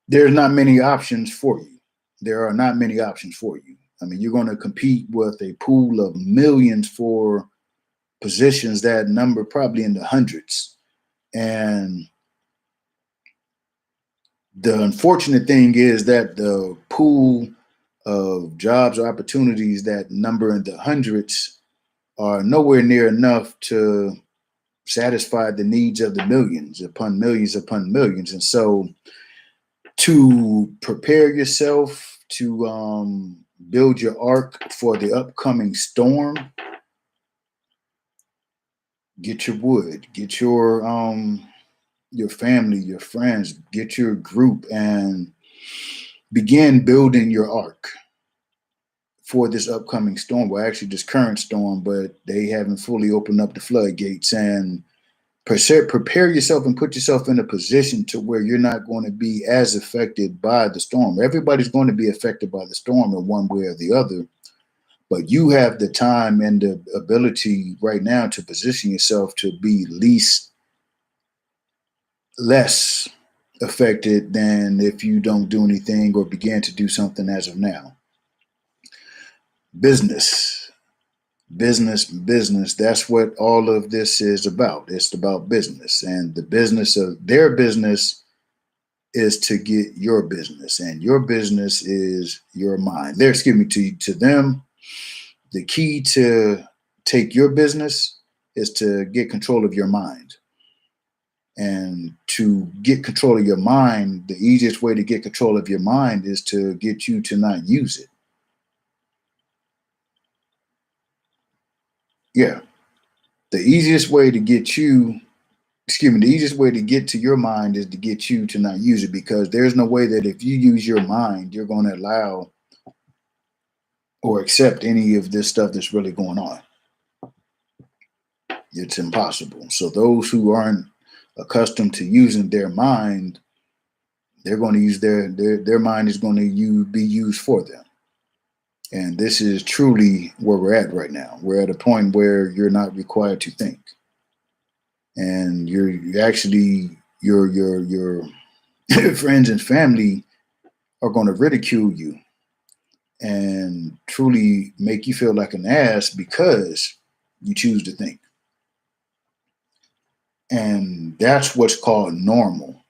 there's not many options for you. There are not many options for you. I mean, you're going to compete with a pool of millions for positions that number probably in the hundreds. And the unfortunate thing is that the pool of jobs or opportunities that number in the hundreds are nowhere near enough to satisfy the needs of the millions upon millions upon millions. And so to prepare yourself to build your ark for the upcoming storm, get your wood, get your family, your friends, get your group, and begin building your ark for this upcoming storm. Well, actually this current storm, but they haven't fully opened up the floodgates. And prepare yourself and put yourself in a position to where you're not going to be as affected by the storm. Everybody's going to be affected by the storm in one way or the other. But you have the time and the ability right now to position yourself to be less affected than if you don't do anything or begin to do something as of now. Business, business. That's what all of this is about. It's about business, and the business of their business is to get your business, and your business is your mind. They're, excuse me, to them, the key to take your business is to get control of your mind. And to get control of your mind, the easiest way to get control of your mind is to get you to not use it. Yeah. The easiest way to get you, excuse me, the easiest way to get to your mind is to get you to not use it, because there's no way that if you use your mind, you're going to allow or accept any of this stuff that's really going on. It's impossible. So those who aren't accustomed to using their mind, they're going to use their mind is going to be used for them. And this is truly where we're at right now. We're at a point where you're not required to think, and you're actually your friends and family are going to ridicule you and truly make you feel like an ass because you choose to think. And that's what's called normal.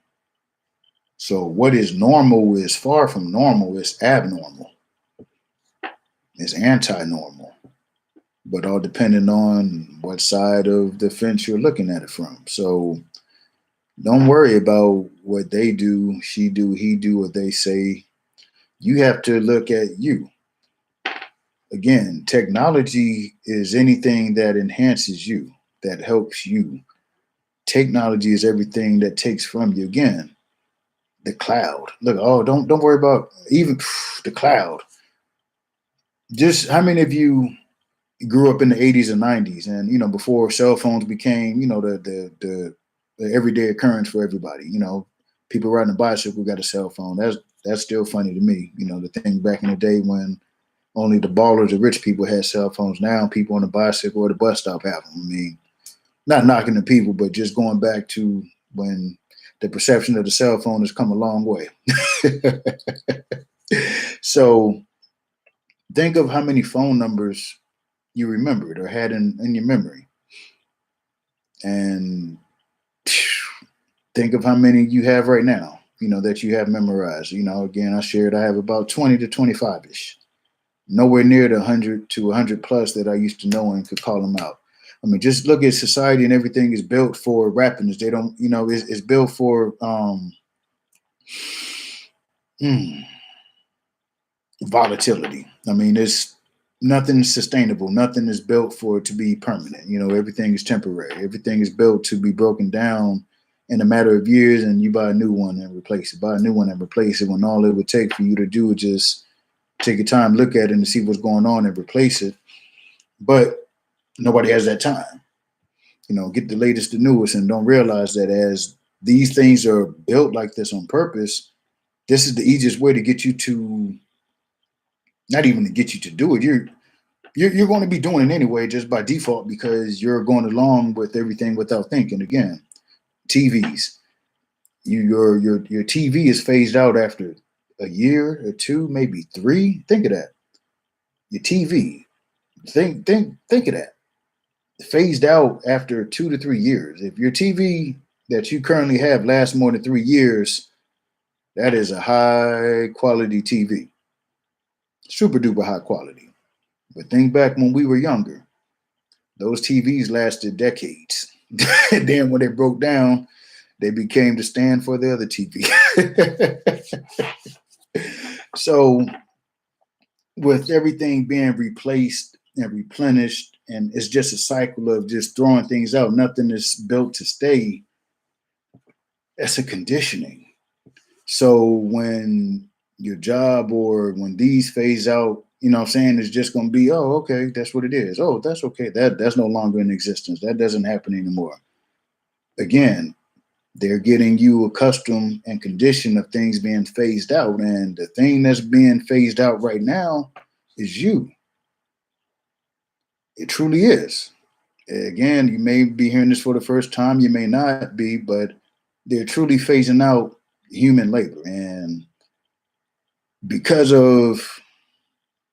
So what is normal is far from normal. It's abnormal. It's anti-normal. But all depending on what side of the fence you're looking at it from. So don't worry about what they do, she do, he do, or they say. You have to look at you. Again, technology is anything that enhances you, that helps you. Technology is everything that takes from you. Again, the cloud. Look, oh, don't worry about even the cloud. Just how many of you grew up in the 80s and 90s, and before cell phones became the everyday occurrence for everybody? People riding a bicycle got a cell phone. That's still funny to me. The thing back in the day when only the ballers, the rich people had cell phones. Now people on the bicycle or the bus stop have them. I mean, not knocking the people, but just going back to when the perception of the cell phone has come a long way. So think of how many phone numbers you remembered or had in your memory. And think of how many you have right now, that you have memorized. Again, I shared I have about 20 to 25-ish. Nowhere near the 100 to 100 plus that I used to know and could call them out. I mean, just look at society, and everything is built for rappiness. They don't, it's built for volatility. I mean, it's nothing sustainable. Nothing is built for it to be permanent. Everything is temporary. Everything is built to be broken down in a matter of years, and you buy a new one and replace it. Buy a new one and replace it, when all it would take for you to do is just take your time, look at it, and see what's going on and replace it. But nobody has that time. Get the latest, the newest, and don't realize that as these things are built like this on purpose, this is the easiest way to get you to, not even to get you to do it. You're going to be doing it anyway, just by default, because you're going along with everything without thinking. Again, TVs. Your TV is phased out after a year or two, maybe 3. Think of that. Your TV. Think of that. Phased out after 2 to 3 years. If your TV that you currently have lasts more than 3 years, that is a high quality TV. Super duper high quality. But think back when we were younger, those TVs lasted decades. And then when they broke down, they became the stand for the other TV. So with everything being replaced and replenished, and it's just a cycle of just throwing things out, nothing is built to stay. That's a conditioning. So when your job or when these phase out, what I'm saying, it's just going to be, oh, okay, that's what it is. Oh, that's okay. That's no longer in existence. That doesn't happen anymore. Again, they're getting you accustomed and conditioned of things being phased out. And the thing that's being phased out right now is you. It truly is. Again, you may be hearing this for the first time, you may not be, but they're truly phasing out human labor. And because of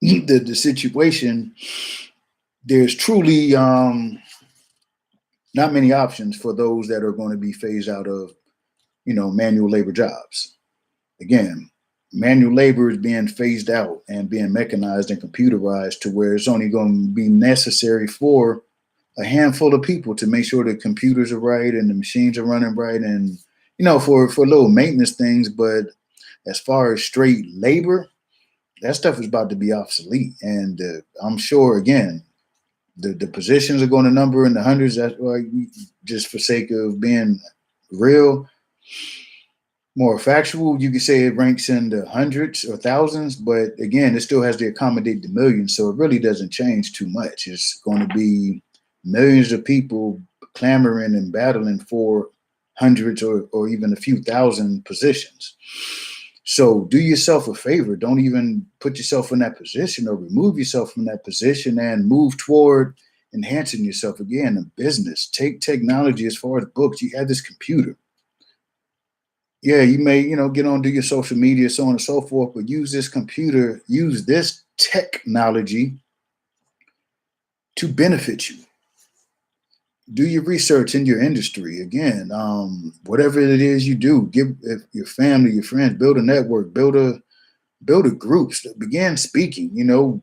the situation, there's truly not many options for those that are going to be phased out of, manual labor jobs. Again, manual labor is being phased out and being mechanized and computerized to where it's only going to be necessary for a handful of people to make sure the computers are right and the machines are running right, and for little maintenance things. But as far as straight labor, that stuff is about to be obsolete. And I'm sure, again, the positions are going to number in the hundreds. That's why, just for sake of being real, more factual, you could say it ranks in the hundreds or thousands, but again, it still has to accommodate the millions. So it really doesn't change too much. It's going to be millions of people clamoring and battling for hundreds or even a few thousand positions. So do yourself a favor. Don't even put yourself in that position, or remove yourself from that position, and move toward enhancing yourself. Again, in business, take technology as far as books. You have this computer. Yeah, you may, get on, do your social media, so on and so forth, but use this computer, use this technology to benefit you. Do your research in your industry. Again, whatever it is you do, give your family, your friends, build a network, build a group, begin speaking,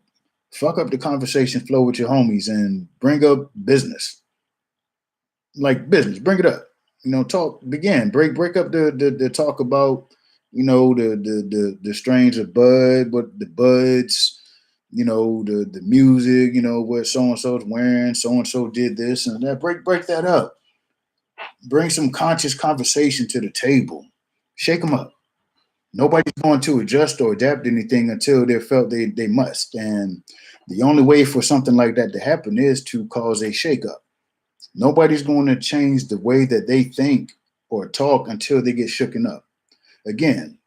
fuck up the conversation flow with your homies and bring up business. Like business, bring it up. Talk, begin, break up the talk about, the strains of bud, what the buds, the music, what so and so's wearing, so and so did this and that. Break that up. Bring some conscious conversation to the table. Shake them up. Nobody's going to adjust or adapt anything until they felt they must. And the only way for something like that to happen is to cause a shakeup. Nobody's going to change the way that they think or talk until they get shooken up. Again,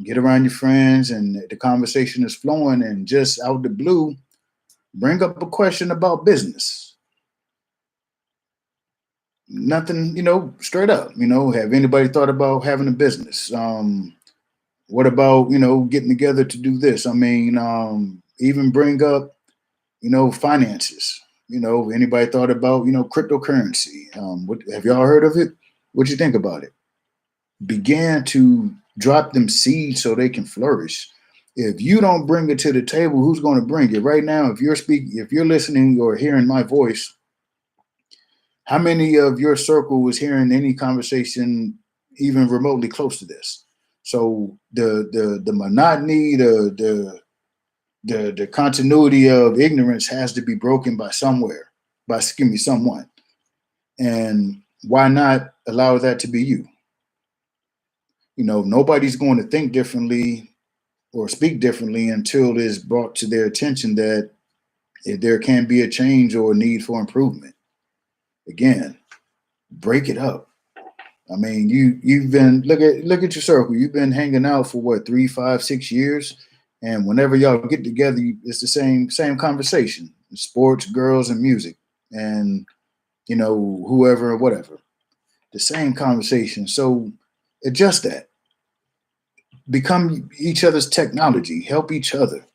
get around your friends and the conversation is flowing, and just out the blue, bring up a question about business. Nothing, straight up, have anybody thought about having a business? What about, getting together to do this? I mean, even bring up, finances. Anybody thought about, cryptocurrency? What have y'all heard of it? What you think about it? Begin to drop them seeds so they can flourish. If you don't bring it to the table, who's going to bring it? Right now, if you're listening or hearing my voice, how many of your circle is hearing any conversation even remotely close to this? So the monotony, the continuity of ignorance has to be broken by somewhere, by someone. And why not allow that to be you? Nobody's going to think differently or speak differently until it is brought to their attention that there can be a change or a need for improvement. Again, break it up. I mean, you've been look at your circle. You've been hanging out for what, 3, 5, 6 years, and whenever y'all get together, it's the same conversation: sports, girls, and music, and whoever or whatever. The same conversation. So adjust that. Become each other's technology. Help each other.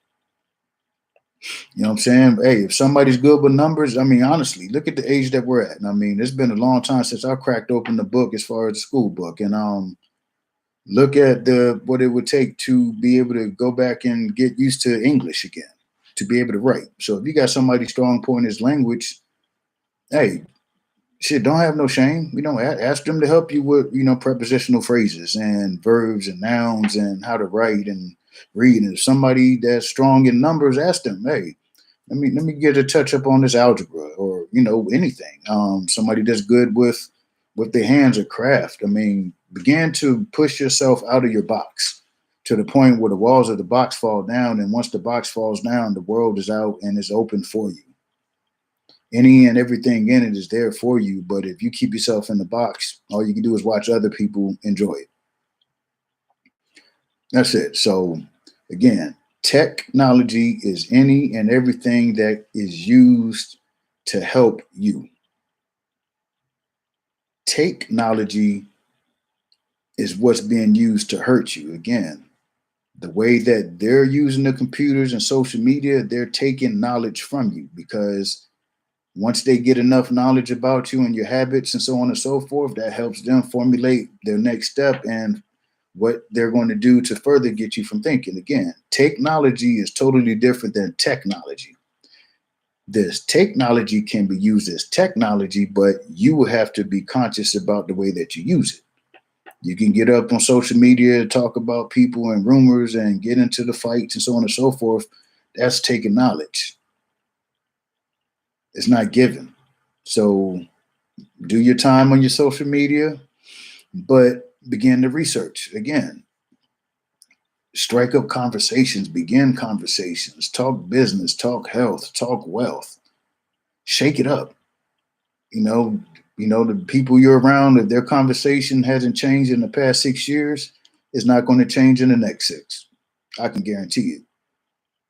You know what I'm saying? Hey, if somebody's good with numbers, I mean, honestly, look at the age that we're at. And I mean, it's been a long time since I cracked open the book as far as the school book. And look at what it would take to be able to go back and get used to English again, to be able to write. So if you got somebody strong point his language, hey, shit, don't have no shame. Ask them to help you with, prepositional phrases and verbs and nouns and how to write and read. And if somebody that's strong in numbers, ask them, hey, let me get a touch up on this algebra, or anything. Somebody that's good with their hands or craft. I mean, begin to push yourself out of your box to the point where the walls of the box fall down, and once the box falls down, the world is out and is open for you. Any and everything in it is there for you, but if you keep yourself in the box, all you can do is watch other people enjoy it. That's it. So again, technology is any and everything that is used to help you. Takeknowledgy is what's being used to hurt you. Again, the way that they're using the computers and social media, they're taking knowledge from you, because once they get enough knowledge about you and your habits and so on and so forth, that helps them formulate their next step and what they're going to do to further get you from thinking. Again, takeknowledgy is totally different than technology. This technology can be used as technology, but you will have to be conscious about the way that you use it. You can get up on social media, talk about people and rumors and get into the fights and so on and so forth. That's taking knowledge. It's not given. So do your time on your social media, but begin to research. Again, strike up conversations, begin conversations, talk business, talk health, talk wealth. Shake it up. The people you're around, if their conversation hasn't changed in the past 6 years, it's not going to change in the next 6. I can guarantee it.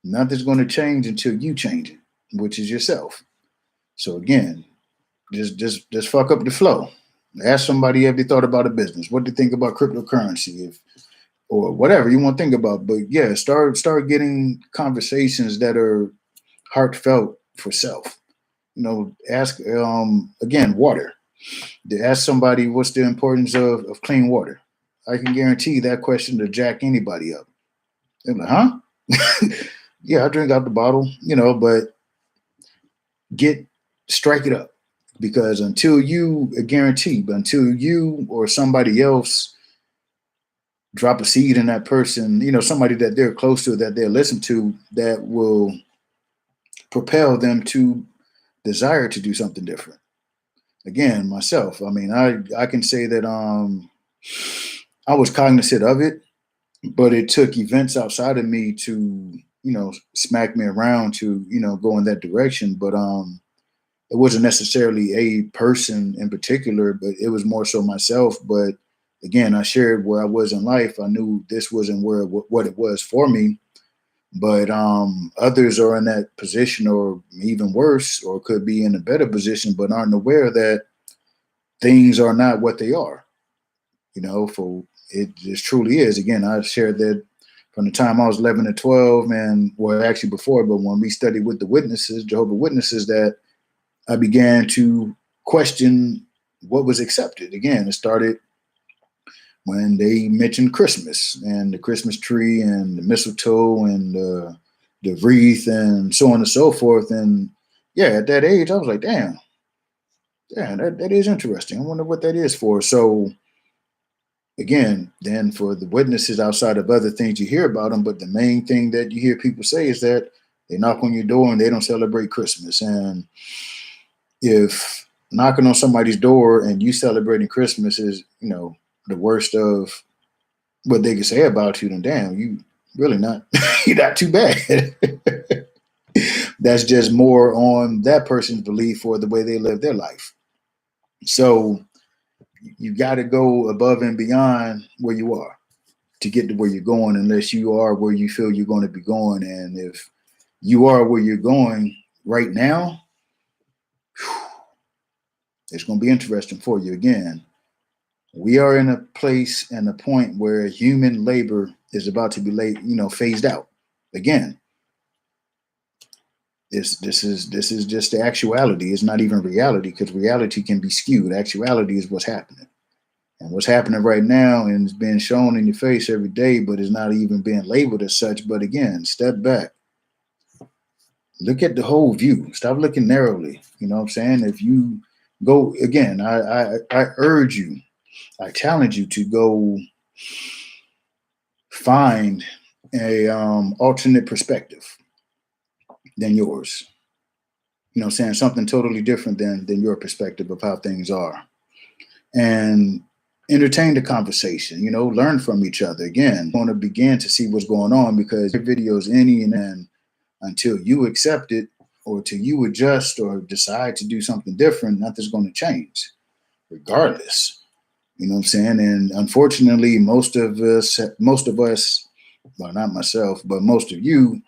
Nothing's going to change until you change it, which is yourself. So again, just fuck up the flow. Ask somebody, have they thought about a business? What do they think about cryptocurrency, or whatever you want to think about? But yeah, start getting conversations that are heartfelt for self. Ask again, water. To ask somebody what's the importance of clean water. I can guarantee that question to jack anybody up. They're like, huh? Yeah, I drink out the bottle, but strike it up. Because until you or somebody else drop a seed in that person, somebody that they're close to, that they'll listen to, that will propel them to desire to do something different. Again, myself, I can say that I was cognizant of it, but it took events outside of me to, smack me around to, go in that direction. But it wasn't necessarily a person in particular, but it was more so myself. But again, I shared where I was in life. I knew this wasn't what it was for me. But others are in that position, or even worse, or could be in a better position, but aren't aware that things are not what they are. For it just truly is. Again, I shared that from the time I was 11 to 12, and well, actually before, but when we studied with the witnesses, Jehovah's Witnesses, that I began to question what was accepted. Again, it started when they mentioned Christmas and the Christmas tree and the mistletoe and the wreath and so on and so forth. And yeah, at that age, I was like, damn, that is interesting. I wonder what that is for. So again, then for the witnesses, outside of other things you hear about them, but the main thing that you hear people say is that they knock on your door and they don't celebrate Christmas. And if knocking on somebody's door and you celebrating Christmas is, the worst of what they can say about you, then damn, you really not, you're not too bad. That's just more on that person's belief or the way they live their life. So you got to go above and beyond where you are to get to where you're going, unless you are where you feel you're going to be going. And if you are where you're going right now, it's going to be interesting for you. Again, we are in a place and a point where human labor is about to be phased out. Again, this is just the actuality. It's not even reality, because reality can be skewed. Actuality is what's happening. And what's happening right now, and it's being shown in your face every day, but it's not even being labeled as such. But again, step back. Look at the whole view. Stop looking narrowly. You know what I'm saying? If you go, again, I urge you, I challenge you to go find a alternate perspective than yours. You know what I'm saying? Something totally different than your perspective of how things are. And entertain the conversation, learn from each other. Again, want to begin to see what's going on, because your videos any and then until you accept it, or till you adjust or decide to do something different, nothing's going to change regardless. You know what I'm saying? And unfortunately, most of us, well, not myself, but most of you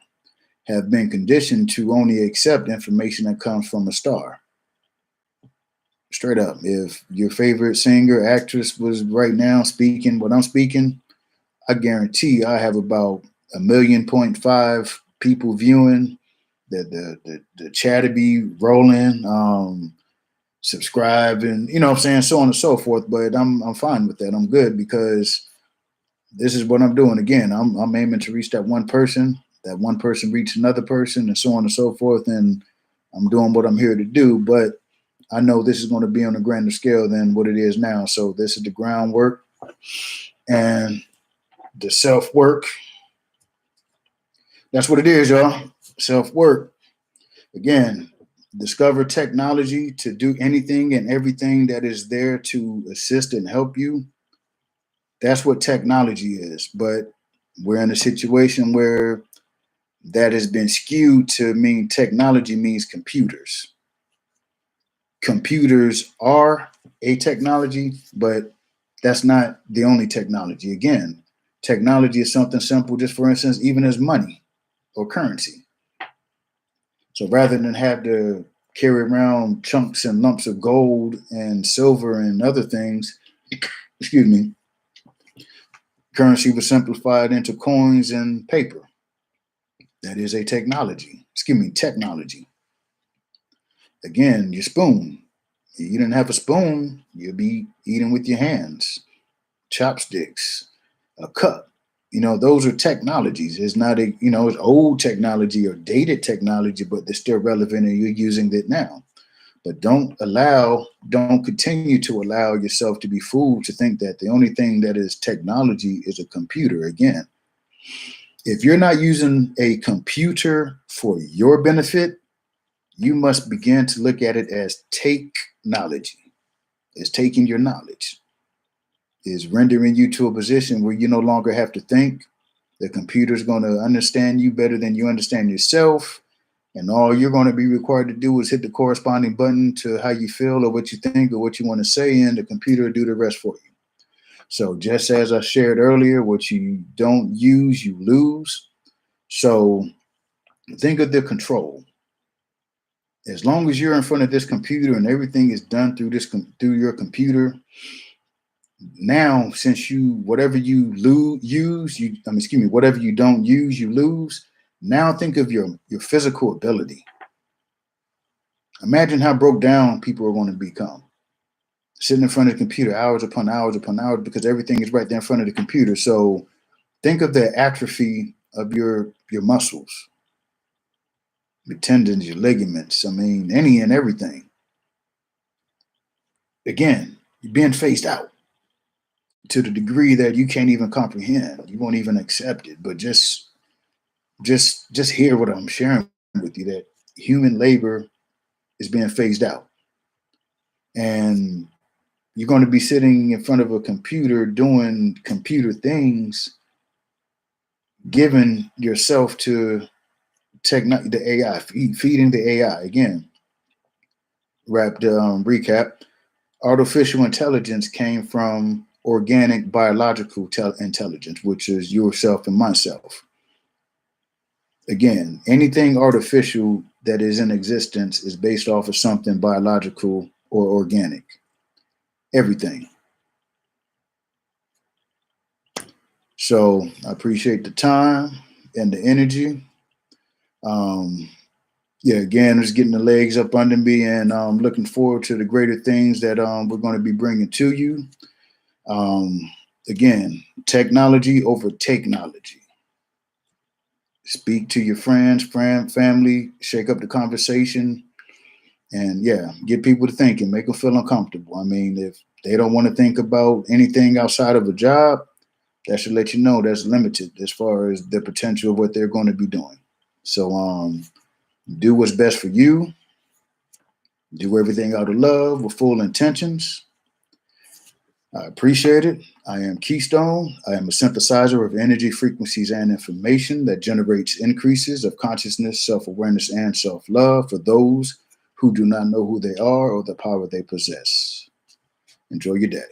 have been conditioned to only accept information that comes from a star. Straight up. If your favorite singer, actress was right now speaking what I'm speaking, I guarantee I have about 1.5 million people viewing. The chat to be rolling, subscribe, and you know what I'm saying, so on and so forth. But I'm fine with that. I'm good because this is what I'm doing. Again, I'm aiming to reach that one person. That one person reach another person, and so on and so forth. And I'm doing what I'm here to do. But I know this is going to be on a grander scale than what it is now. So this is the groundwork and the self-work. That's what it is, y'all. Self-work. Again, discover technology to do anything and everything that is there to assist and help you. That's what technology is. But we're in a situation where that has been skewed to mean technology means computers. Computers are a technology, but that's not the only technology. Again, technology is something simple, just for instance, even as money or currency. So rather than have to carry around chunks and lumps of gold and silver and other things, excuse me, currency was simplified into coins and paper. That is a technology. Excuse me, technology. Again, your spoon. You didn't have a spoon, you'll be eating with your hands. Chopsticks, a cup. You know, those are technologies. It's not a, you know, it's old technology or dated technology, but they're still relevant and you're using it now. But don't continue to allow yourself to be fooled to think that the only thing that is technology is a computer. Again, if you're not using a computer for your benefit, you must begin to look at it as take-knowledgy. It's taking your knowledge. Is rendering you to a position where you no longer have to think. The computer's going to understand you better than you understand yourself. And all you're going to be required to do is hit the corresponding button to how you feel or what you think or what you want to say, and the computer will do the rest for you. So just as I shared earlier, what you don't use, you lose. So think of the control. As long as you're in front of this computer and everything is done through your computer, now, since whatever you whatever you don't use, you lose. Now think of your physical ability. Imagine how broke down people are going to become. Sitting in front of the computer hours upon hours upon hours because everything is right there in front of the computer. So think of the atrophy of your muscles, your tendons, your ligaments. I mean, any and everything. Again, you're being phased out to the degree that you can't even comprehend. You won't even accept it. But just hear what I'm sharing with you, that human labor is being phased out. And you're going to be sitting in front of a computer doing computer things, giving yourself to the AI, feeding the AI. Again, recap, artificial intelligence came from organic biological intelligence, which is yourself and myself. Again, anything artificial that is in existence is based off of something biological or organic. Everything. So I appreciate the time and the energy. Again, just getting the legs up under me, and looking forward to the greater things that we're going to be bringing to you. Again, technology over technology. Speak to your friends, family, shake up the conversation, and get people to thinking, make them feel uncomfortable. I mean, if they don't want to think about anything outside of a job, that should let you know that's limited as far as the potential of what they're going to be doing. So do what's best for you. Do everything out of love with full intentions. I appreciate it. I am Keystone. I am a synthesizer of energy, frequencies, and information that generates increases of consciousness, self-awareness, and self-love for those who do not know who they are or the power they possess. Enjoy your day.